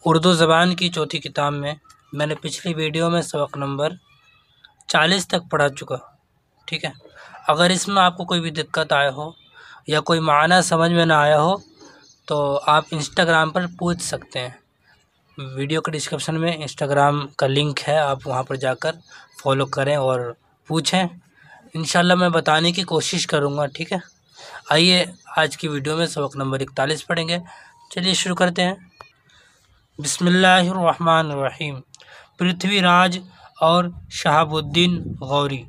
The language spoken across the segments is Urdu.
اردو زبان کی چوتھی کتاب میں میں نے پچھلی ویڈیو میں سبق نمبر 40 تک پڑھا چکا، ٹھیک ہے۔ اگر اس میں آپ کو کوئی بھی دقت آئے ہو یا کوئی معنی سمجھ میں نہ آیا ہو تو آپ انسٹاگرام پر پوچھ سکتے ہیں۔ ویڈیو کے ڈسکرپشن میں انسٹاگرام کا لنک ہے، آپ وہاں پر جا کر فالو کریں اور پوچھیں، انشاءاللہ میں بتانے کی کوشش کروں گا، ٹھیک ہے۔ آئیے آج کی ویڈیو میں سبق نمبر 41 پڑھیں گے، چلیے شروع کرتے ہیں۔ بسم اللہ الرحمن الرحیم۔ پرتھوی راج اور شہاب الدین غوری۔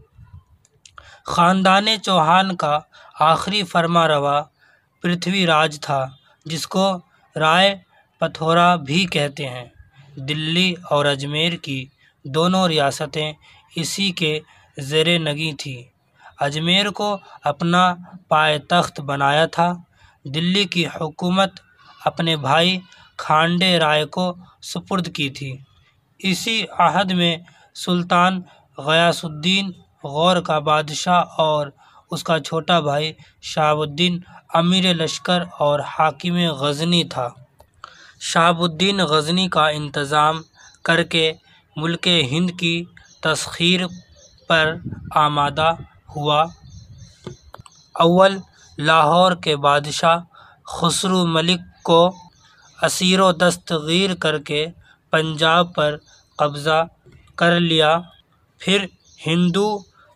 خاندان چوہان کا آخری فرما روا پرتھوی راج تھا، جس کو رائے پتھورا بھی کہتے ہیں۔ دلی اور اجمیر کی دونوں ریاستیں اسی کے زیر نگیں تھیں۔ اجمیر کو اپنا پائے تخت بنایا تھا۔ دلی کی حکومت اپنے بھائی کھانڈے رائے کو سپرد کی تھی۔ اسی عہد میں سلطان غیاث الدین غور کا بادشاہ اور اس کا چھوٹا بھائی شہاب الدین امیر لشکر اور حاکم غزنی تھا۔ شہاب الدین غزنی کا انتظام کر کے ملک ہند کی تسخیر پر آمادہ ہوا۔ اول لاہور کے بادشاہ خسرو ملک کو اسیر و دستگیر کر کے پنجاب پر قبضہ کر لیا، پھر ہندو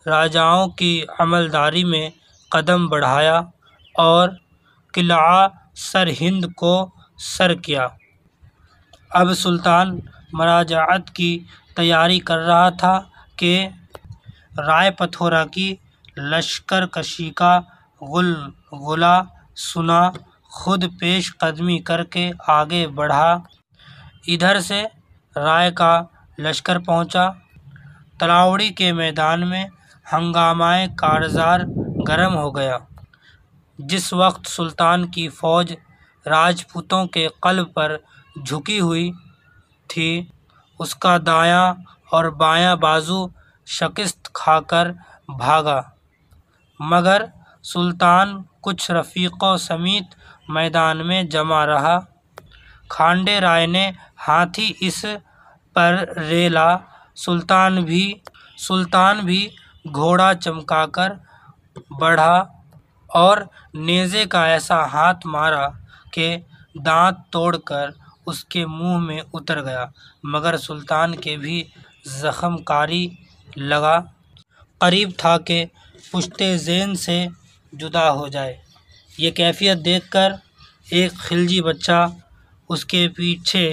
راجاؤں کی عملداری میں قدم بڑھایا اور قلعہ سرہند کو سر کیا۔ اب سلطان مراجعت کی تیاری کر رہا تھا کہ رائے پتھورا کی لشکر کشی کا غلغلہ سنا، خود پیش قدمی کر کے آگے بڑھا۔ ادھر سے رائے کا لشکر پہنچا۔ تلاوڑی کے میدان میں ہنگامہ کارزار گرم ہو گیا۔ جس وقت سلطان کی فوج راجپوتوں کے قلب پر جھکی ہوئی تھی، اس کا دایاں اور بایاں بازو شکست کھا کر بھاگا، مگر سلطان کچھ رفیقوں سمیت میدان میں جمع رہا۔ کھانڈے رائے نے ہاتھی اس پر ریلا۔ سلطان بھی گھوڑا چمکا کر بڑھا اور نیزے کا ایسا ہاتھ مارا کہ دانت توڑ کر اس کے منہ میں اتر گیا، مگر سلطان کے بھی زخم کاری لگا۔ قریب تھا کہ پشت ذہن سے جدا ہو جائے۔ یہ کیفیت دیکھ کر ایک خلجی بچہ اس کے پیچھے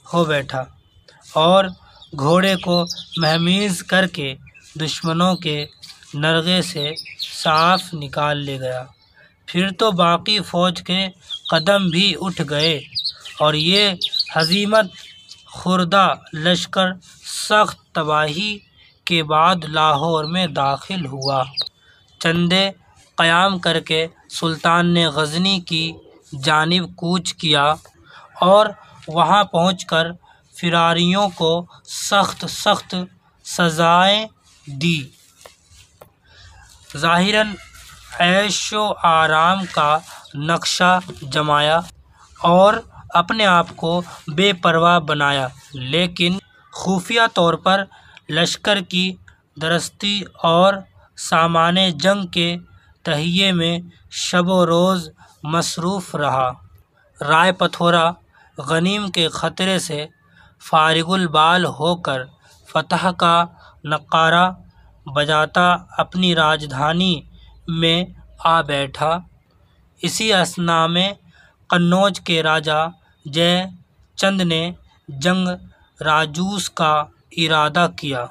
ہو بیٹھا اور گھوڑے کو مہمیز کر کے دشمنوں کے نرغے سے صاف نکال لے گیا۔ پھر تو باقی فوج کے قدم بھی اٹھ گئے اور یہ ہزیمت خوردہ لشکر سخت تباہی کے بعد لاہور میں داخل ہوا۔ چندے قیام کر کے سلطان نے غزنی کی جانب کوچ کیا اور وہاں پہنچ کر فراریوں کو سخت سزائیں دیں۔ ظاہراً عیش و آرام کا نقشہ جمایا اور اپنے آپ کو بے پرواہ بنایا، لیکن خفیہ طور پر لشکر کی درستی اور سامان جنگ کے تہیے میں شب و روز مصروف رہا۔ رائے پتھورا غنیم کے خطرے سے فارغ البال ہو کر فتح کا نعرہ بجاتا اپنی راجدھانی میں آ بیٹھا۔ اسی اثنا میں قنوج کے راجا جے چند نے جنگ راجوس کا ارادہ کیا۔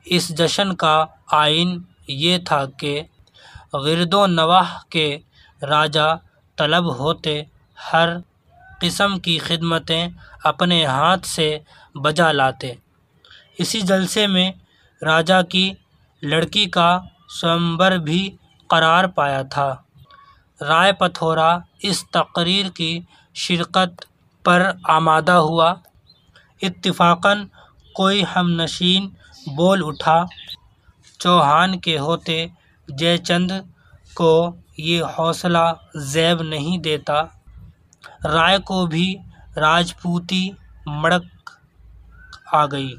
اس جشن کا آئین یہ تھا کہ گرد و نواح کے راجا طلب ہوتے ہر قسم کی خدمتیں اپنے ہاتھ سے بجا لاتے۔ اسی جلسے میں راجا کی لڑکی کا سوئمبر بھی قرار پایا تھا۔ رائے پتھورا اس تقریب کی شرکت پر آمادہ ہوا۔ اتفاقاً کوئی ہم نشین بول اٹھا۔ چوہان کے ہوتے جے چند کو یہ حوصلہ زیب نہیں دیتا۔ رائے کو بھی راجپوتی مڑک آ گئی،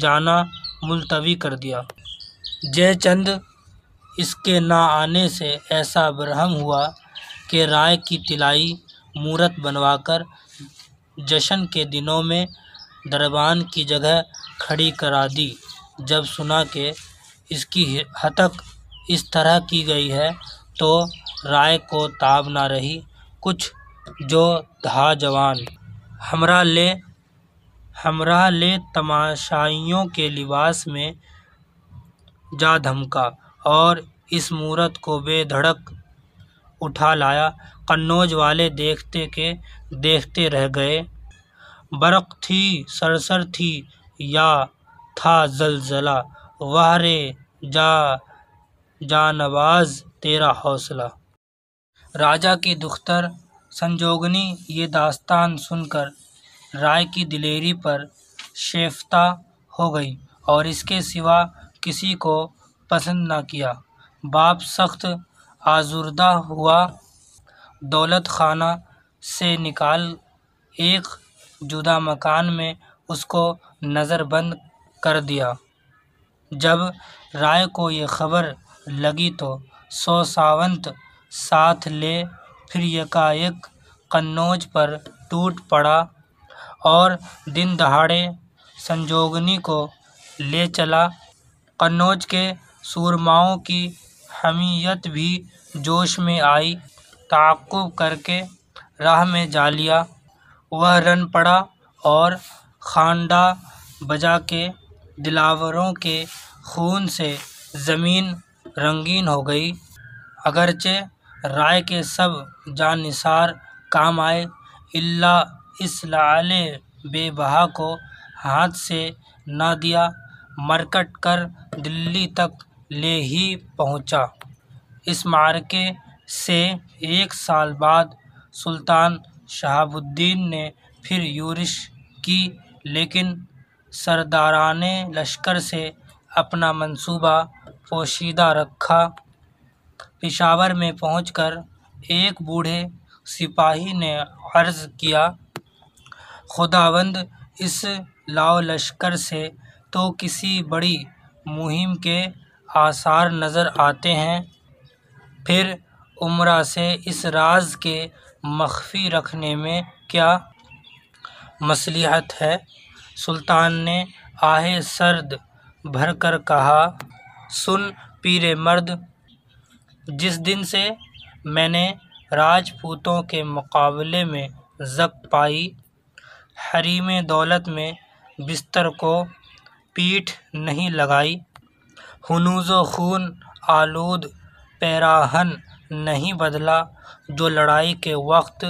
جانا ملتوی کر دیا۔ جے چند اس کے نہ آنے سے ایسا برہم ہوا کہ رائے کی طلائی مورت بنوا کر جشن کے دنوں میں دربان کی جگہ کھڑی کرا دی۔ جب سنا کہ اس کی ہتک اس طرح کی گئی ہے تو رائے کو تاب نہ رہی۔ کچھ جو تھا جوان ہمراہ لے تماشائیوں کے لباس میں جا دھمکا اور اس مورت کو بے دھڑک اٹھا لایا۔ قنوج والے دیکھتے کے دیکھتے رہ گئے۔ برق تھی، صرصر تھی یا تھا زلزلہ، واہ رے جانباز تیرا حوصلہ۔ راجا کی دختر سنجوگنی یہ داستان سن کر رائے کی دلیری پر شیفتہ ہو گئی اور اس کے سوا کسی کو پسند نہ کیا۔ باپ سخت آزردہ ہوا، دولت خانہ سے نکال ایک جدا مکان میں اس کو نظر بند کر دیا۔ جب رائے کو یہ خبر لگی تو 100 ساونت ساتھ لے پھر یکایک قنوج پر ٹوٹ پڑا اور دن دہاڑے سنجوگنی کو لے چلا۔ قنوج کے سورماؤں کی حمیت بھی جوش میں آئی، تعاقب کر کے راہ میں جا لیا۔ وہ رن پڑا اور خانڈا بجا کے دلاوروں کے خون سے زمین رنگین ہو گئی۔ اگرچہ رائے کے سب جاں نثار کام آئے، الا اس لعل بے بہا کو ہاتھ سے نہ دیا، مرکٹ کر دلی تک لے ہی پہنچا۔ اس معرکے سے 1 سال بعد سلطان شہاب الدین نے پھر یورش کی، لیکن سرداران لشکر سے اپنا منصوبہ پوشیدہ رکھا۔ پشاور میں پہنچ کر ایک بوڑھے سپاہی نے عرض کیا، خداوند، اس لاؤ لشکر سے تو کسی بڑی مہم کے آثار نظر آتے ہیں، پھر امرا سے اس راز کے مخفی رکھنے میں کیا مصلحت ہے؟ سلطان نے آہ سرد بھر کر کہا، سن پیر مرد، جس دن سے میں نے راجپوتوں کے مقابلے میں زک پائی، حریم دولت میں بستر کو پیٹھ نہیں لگائی، ہنوز و خون آلود پیراہن نہیں بدلا جو لڑائی کے وقت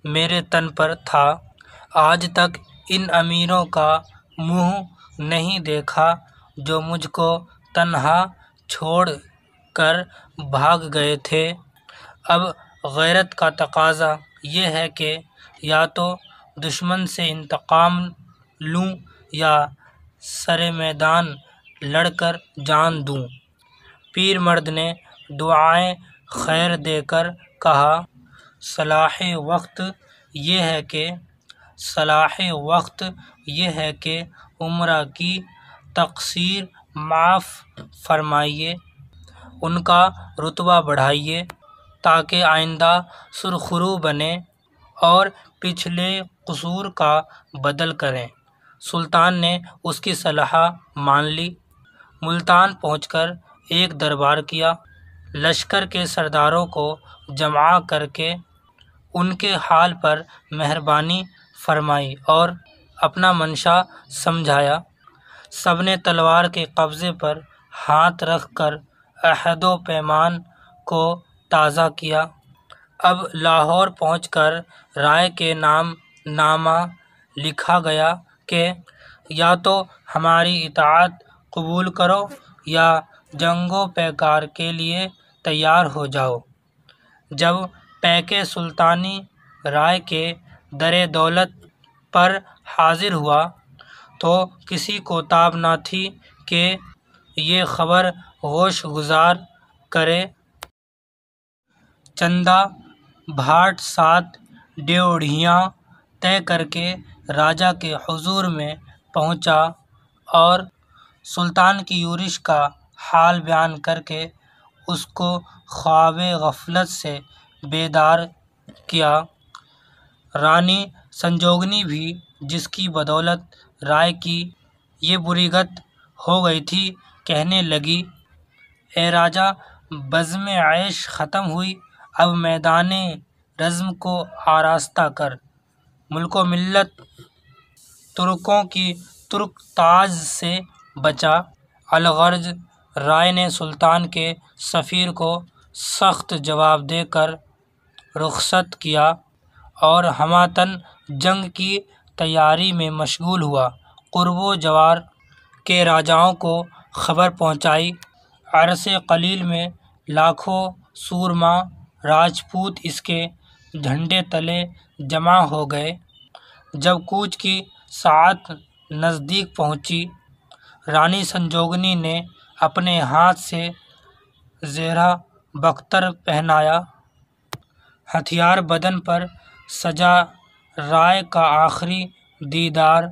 میرے تن پر تھا، آج تک ان امیروں کا منہ نہیں دیکھا جو مجھ کو تنہا چھوڑ کر بھاگ گئے تھے۔ اب غیرت کا تقاضا یہ ہے کہ یا تو دشمن سے انتقام لوں یا سر میدان لڑ کر جان دوں۔ پیر مرد نے دعائے خیر دے کر کہا، صلاح وقت یہ ہے کہ امرا کی تقصیر معاف فرمائیے، ان کا رتبہ بڑھائیے تاکہ آئندہ سرخرو بنیں اور پچھلے قصور کا بدل کریں۔ سلطان نے اس کی صلاح مان لی۔ ملتان پہنچ کر ایک دربار کیا، لشکر کے سرداروں کو جمع کر کے ان کے حال پر مہربانی فرمائی اور اپنا منشا سمجھایا۔ سب نے تلوار کے قبضے پر ہاتھ رکھ کر عہد و پیمان کو تازہ کیا۔ اب لاہور پہنچ کر رائے کے نام نامہ لکھا گیا کہ یا تو ہماری اطاعت قبول کرو یا جنگ و پیکار کے لیے تیار ہو جاؤ۔ جب پیک سلطانی رائے کے در دولت پر حاضر ہوا تو کسی کو تاب نہ تھی کہ یہ خبر گوش گزار کرے۔ چندہ بھاٹ 7 ڈیوڑھیاں طے کر کے راجا کے حضور میں پہنچا اور سلطان کی یورش کا حال بیان کر کے اس کو خواب غفلت سے بیدار کیا۔ رانی سنجوگنی بھی، جس کی بدولت رائے کی یہ بری گت ہو گئی تھی، کہنے لگی، اے راجا، بزم عیش ختم ہوئی، اب میدان رزم کو آراستہ کر، ملک و ملت ترکوں کی ترک تاج سے بچا۔ الغرض رائے نے سلطان کے سفیر کو سخت جواب دے کر رخصت کیا اور ہماتن جنگ کی تیاری میں مشغول ہوا۔ قرب و جوار کے راجاؤں کو خبر پہنچائی۔ عرصے قلیل میں لاکھوں سورما راجپوت اس کے جھنڈے تلے جمع ہو گئے۔ جب کوچ کی ساعت نزدیک پہنچی، رانی سنجوگنی نے اپنے ہاتھ سے زہرہ بختر پہنایا، ہتھیار بدن پر سجا، رائے کا آخری دیدار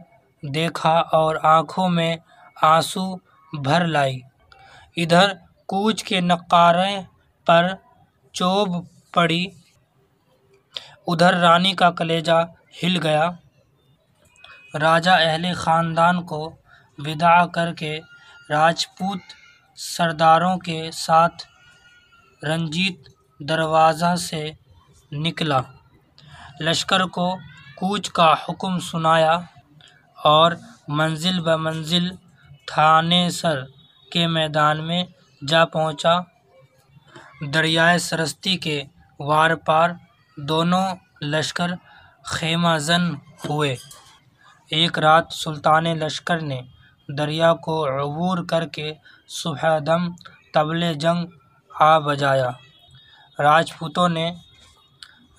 دیکھا اور آنکھوں میں آنسو بھر لائی۔ ادھر کوچ کے نقارے پر چوب پڑی، ادھر رانی کا کلیجہ ہل گیا۔ راجا اہل خاندان کو وداع کر کے راجپوت سرداروں کے ساتھ رنجیت دروازہ سے نکلا، لشکر کو کوچ کا حکم سنایا اور منزل بمنزل تھانے سر کے میدان میں جا پہنچا۔ دریائے سرستی کے وار پار دونوں لشکر خیمہ زن ہوئے۔ ایک رات سلطان لشکر نے دریا کو عبور کر کے صبح دم طبلِ جنگ آ بجایا۔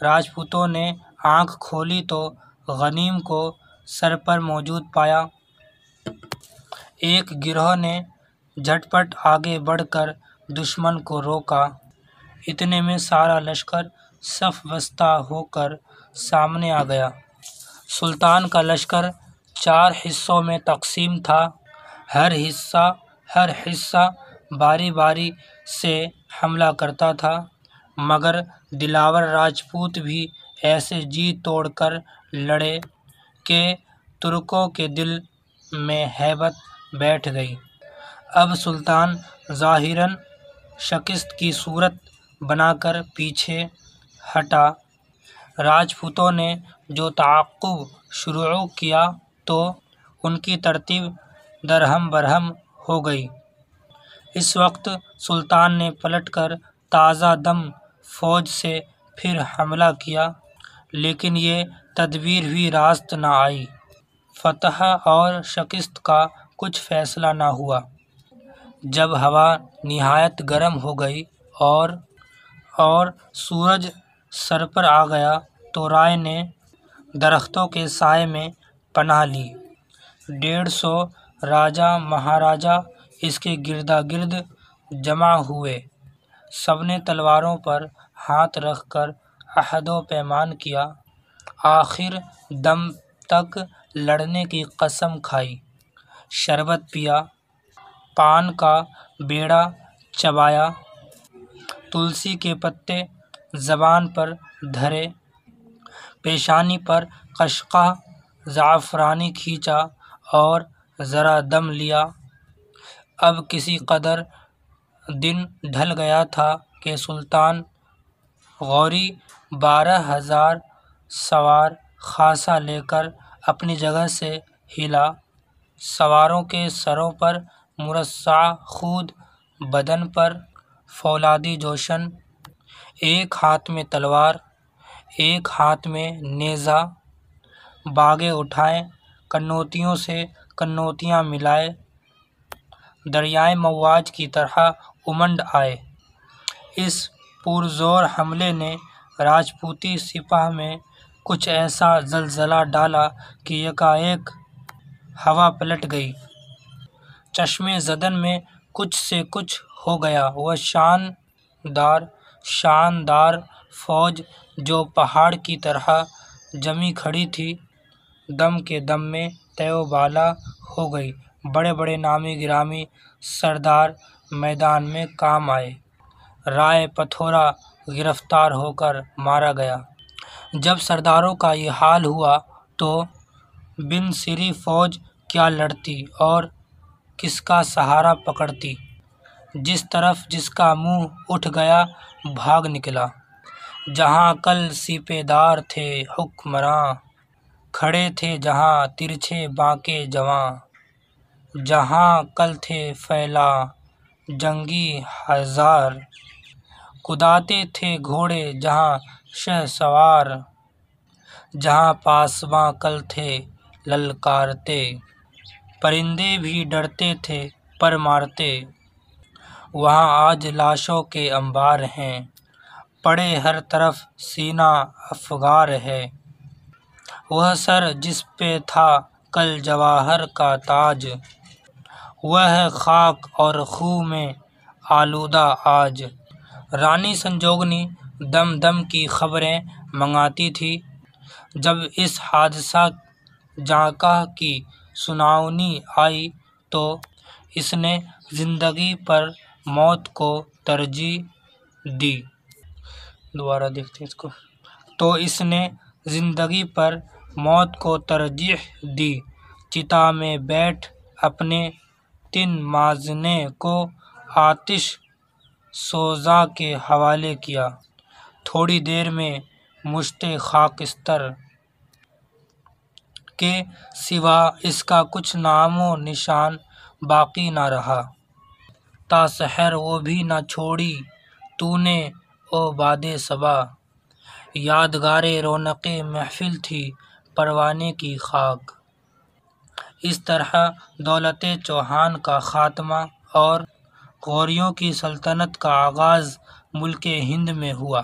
راجپوتوں نے آنکھ کھولی تو غنیم کو سر پر موجود پایا۔ ایک گروہ نے جھٹ پٹ آگے بڑھ کر دشمن کو روکا۔ اتنے میں سارا لشکر صف بستہ ہو کر سامنے آ گیا۔ سلطان کا لشکر 4 حصوں میں تقسیم تھا۔ ہر حصہ باری باری سے حملہ کرتا تھا، مگر دلاور راجپوت بھی ایسے جی توڑ کر لڑے کہ ترکوں کے دل میں ہیبت بیٹھ گئی۔ اب سلطان ظاہراً شکست کی صورت بنا کر پیچھے ہٹا۔ راجپوتوں نے جو تعاقب شروع کیا تو ان کی ترتیب درہم برہم ہو گئی۔ اس وقت سلطان نے پلٹ کر تازہ دم فوج سے پھر حملہ کیا، لیکن یہ تدبیر بھی راست نہ آئی۔ فتح اور شکست کا کچھ فیصلہ نہ ہوا۔ جب ہوا نہایت گرم ہو گئی اور سورج سر پر آ گیا تو رائے نے درختوں کے سائے میں پناہ لی۔ 150 راجا مہاراجا اس کے گردا گرد جمع ہوئے۔ سب نے تلواروں پر ہاتھ رکھ کر عہد و پیمان کیا، آخر دم تک لڑنے کی قسم کھائی، شربت پیا، پان کا بیڑا چبایا، تلسی کے پتے زبان پر دھرے، پیشانی پر قشقہ زعفرانی کھینچا اور ذرا دم لیا۔ اب کسی قدر دن ڈھل گیا تھا کہ سلطان غوری 12,000 سوار خاصا لے کر اپنی جگہ سے ہلا۔ سواروں کے سروں پر مرصع خود، بدن پر فولادی جوشن، ایک ہاتھ میں تلوار، ایک ہاتھ میں نیزہ، باگے اٹھائے، کنوتیوں سے کنوتیاں ملائے، دریائے مواج کی طرح امنڈ آئے۔ اس پرزور حملے نے راجپوتی سپاہ میں کچھ ایسا زلزلہ ڈالا کہ یکایک ہوا پلٹ گئی۔ چشمِ زدن میں کچھ سے کچھ ہو گیا۔ وہ شاندار فوج جو پہاڑ کی طرح جمی کھڑی تھی، دم کے دم میں طے و بالا ہو گئی۔ بڑے بڑے نامی گرامی سردار میدان میں کام آئے۔ رائے پتھورا گرفتار ہو کر مارا گیا۔ جب سرداروں کا یہ حال ہوا تو بن سری فوج کیا لڑتی اور کس کا سہارا پکڑتی؟ جس طرف جس کا منہ اٹھ گیا بھاگ نکلا۔ جہاں کل سیپے دار تھے حکمراں، کھڑے تھے جہاں ترچھے بانکے جواں۔ جہاں کل تھے فیلا جنگی ہزار، کداتے تھے گھوڑے جہاں شہسوار۔ جہاں پاسباں کل تھے للکارتے، پرندے بھی ڈرتے تھے پر مارتے۔ وہاں آج لاشوں کے انبار ہیں، پڑے ہر طرف سینہ افگار ہے۔ وہ سر جس پہ تھا کل جواہر کا تاج، وہ ہے خاک اور خوں میں آلودہ آج۔ رانی سنجوگنی دم دم کی خبریں منگاتی تھی۔ جب اس حادثہ جانکاہ کی سناونی آئی تو اس نے زندگی پر موت کو ترجیح دی۔ دوبارہ دیکھتے ہیں اس کو۔ تو اس نے زندگی پر موت کو ترجیح دی، چتا میں بیٹھ اپنے تن ماجنے کو آتش سوزاں کے حوالے کیا۔ تھوڑی دیر میں مشت خاکستر کے سوا اس کا کچھ نام و نشان باقی نہ رہا۔ تا سحر وہ بھی نہ چھوڑی تو نے او باد صبا، یادگار رونق محفل تھی پروانے کی خاک۔ اس طرح دولت چوہان کا خاتمہ اور غوریوں کی سلطنت کا آغاز ملک ہند میں ہوا۔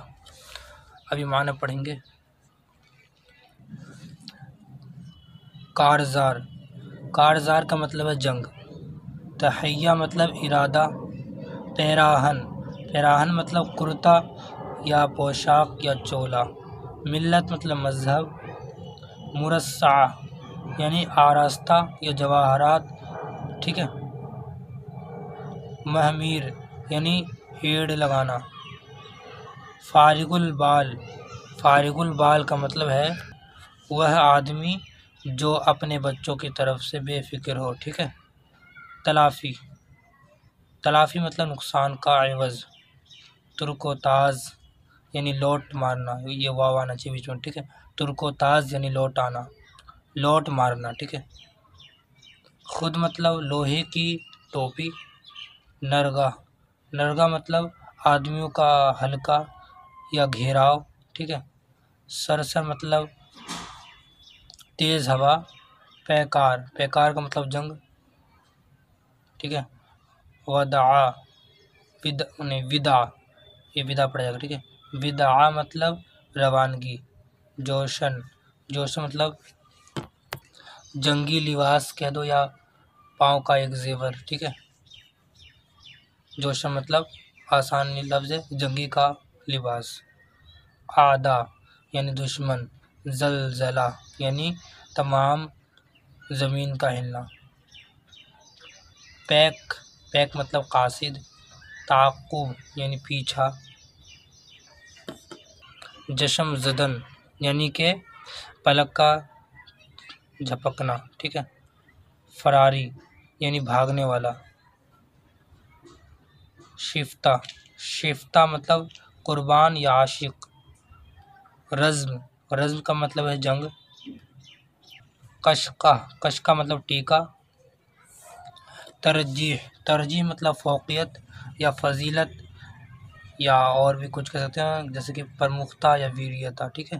ابھی معنی پڑھیں گے۔ کارزار، کارزار کا مطلب ہے جنگ۔ تحیہ مطلب ارادہ۔ پیراہن، پیراہن مطلب کرتا یا پوشاک یا چولا۔ ملت مطلب مذہب۔ مرصع یعنی آراستہ یا جواہرات، ٹھیک ہے۔ مہمیر یعنی ہیڑ لگانا۔ فارغ البال، فارغ البال کا مطلب ہے وہ آدمی جو اپنے بچوں کی طرف سے بے فکر ہو، ٹھیک ہے۔ تلافی، تلافی مطلب نقصان کا عوض۔ ترک و تاز یعنی لوٹ مارنا، یہ واو آنا چاہیے بیچ میں، ٹھیک ہے۔ ترک و تاز یعنی لوٹ آنا، لوٹ مارنا، ٹھیک ہے۔ خود مطلب لوہے کی ٹوپی۔ نرگہ، نرگہ مطلب آدمیوں کا حلقہ یا گھیراؤ، ٹھیک ہے۔ سرسر مطلب تیز ہوا۔ پیکار، پیکار کا مطلب جنگ، ٹھیک ہے۔ وداع، وداع، یہ وداع پڑ جائے گا، ٹھیک ہے۔ وداع مطلب روانگی۔ جوشن، جوشن مطلب جنگی لباس کہہ دو یا پاؤں کا ایک زیور، ٹھیک ہے۔ جوشن مطلب آسان لفظ ہے، جنگی کا لباس۔ اعداء یعنی دشمن۔ زلزلہ یعنی تمام زمین کا ہلنا۔ پیک، پیک مطلب قاصد۔ تعقب یعنی پیچھا۔ جشم زدن یعنی کہ پلک کا جھپکنا، ٹھیک ہے۔ فراری یعنی بھاگنے والا۔ شفتہ، شفتہ مطلب قربان یا عاشق۔ رزم، رزم کا مطلب ہے جنگ۔ قشقہ، قشقہ مطلب ٹیکا۔ ترجیح، ترجیح مطلب فوقیت یا فضیلت یا اور بھی کچھ کہہ سکتے ہیں، جیسے کہ پرمختہ یا ویریتا، ٹھیک ہے۔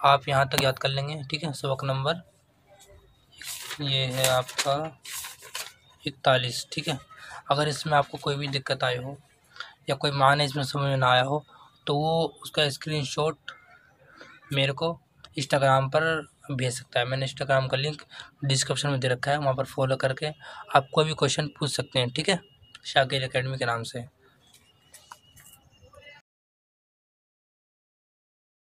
آپ یہاں تک یاد کر لیں گے، ٹھیک ہے۔ سبق نمبر یہ ہے آپ کا 41، ٹھیک ہے۔ اگر اس میں آپ کو کوئی بھی دقت آئی ہو یا کوئی معنی اس میں سمجھ میں نہ آیا ہو تو وہ اس کا اسکرین شاٹ میرے کو انسٹاگرام پر بھیج سکتا ہے۔ میں نے انسٹاگرام کا لنک ڈسکرپشن میں دے رکھا ہے، وہاں پر فالو کر کے آپ کوئی بھی کویشچن پوچھ سکتے ہیں، ٹھیک ہے، شاکر اکیڈمی کے نام سے۔